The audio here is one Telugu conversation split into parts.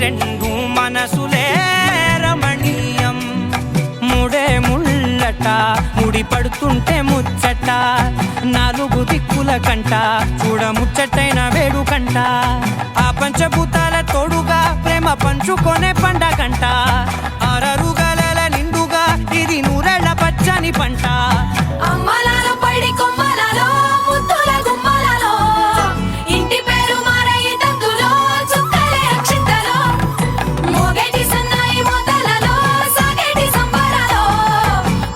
రెండు మనసులే రమణీయం. ముడే ముళ్ళట ముడి పడుతుంటే ముచ్చట, నాలుగు దిక్కుల కంట చూడ ముచ్చటైన వేడుకంట. ఆ పంచభూతాల తోడుగా ప్రేమ పంచుకొనే పండగంట. ఆరరుగల నిండుగా ఇది నూరెళ్ళ పచ్చని పంట. అమ్మలాలో పడి కొమ్మలలో ముద్దుల గుమ్మలలో ఇంటి పేరు మారయి తందులో చుక్కలే అక్షింతలో మోగేటి సన్నాయి మోతలలో సాగేటి సంబరాలో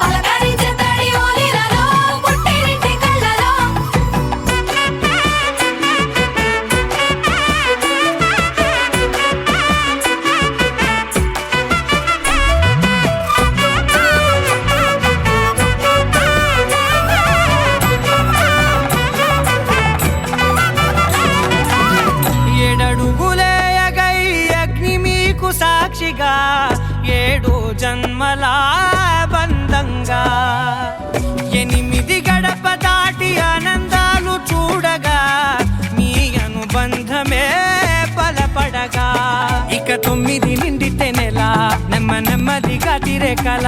పలకరించే తడి ఓలిలలో పుట్టినింటి కళ్ళలో. ఏడడుగులేయగై అగ్ని మీకు సాక్షిగా, ఏడు జన్మల బంధంగా. 8 గడప దాటి ఆనందాలు చూడగా మీ అనుబంధమే బలపడగా. ఇక 9 నిండితే నెల నెమ్మదిగా తిరేకల.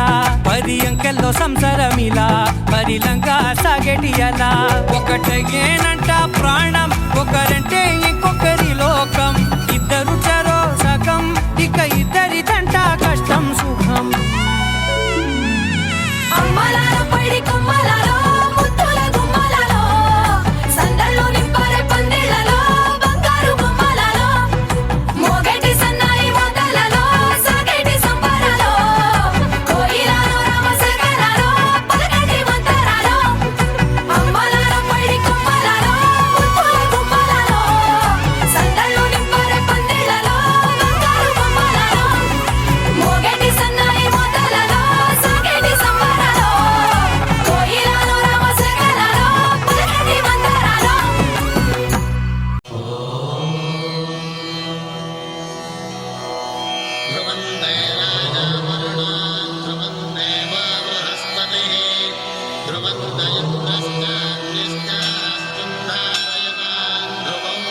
10 అంకెల్లో సంసారమిలా పరిలంగా సాగేటి అలా. ఒకటేనంట ప్రాణం, ఒకరంటే ఇంకొకరి లోకం. ఇద్దరు చరో సగం, ఇక ఇద్దరిదంట కష్టం సుఖం. అమ్మలాలో పడి కొమ్మలలో ముద్దుల గుమ్మలలో సందళ్ళు నింపరే పందిళ్ళలో బంగారు బొమ్మలలో మోగేటి సన్నాయి మోతలలో సాగేటి సంబరాలో కోయిలలో రామశేఖరాలో పలకటి మంతరాలో. అమ్మలాలో పడి కొమ్మలలో ముద్దుల గుమ్మలలో సందళ్ళు నింపరే పందిళ్ళలో బంగారు బొమ్మలలో మోగేటి సన్నాయి మోతలలో సాగేటి సంబరాలో కోయిలలో రామశేఖరాలో పలకటి మంతరాలో. ध्रुवं दैराजमरुणां ध्रुवं देवा बृहस्पतिः ध्रुवं दयन्द्रश्चाग्निश्चास्तुं धारयतां ध्रुवम्.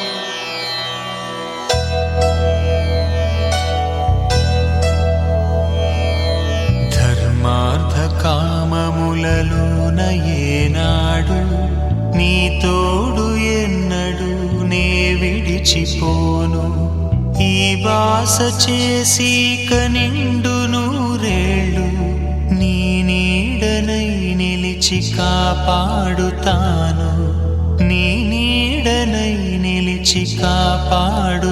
ధర్మార్థకామములలోన ఏనాడు నీ తోడు ఎన్నడు నే విడిచిపోను. ఈ బాస చేసి కనిండు నూరేళ్ళు నీ నీడనై నిలిచి కాపాడుతాను. నీ నీడనై నిలిచి కాపాడు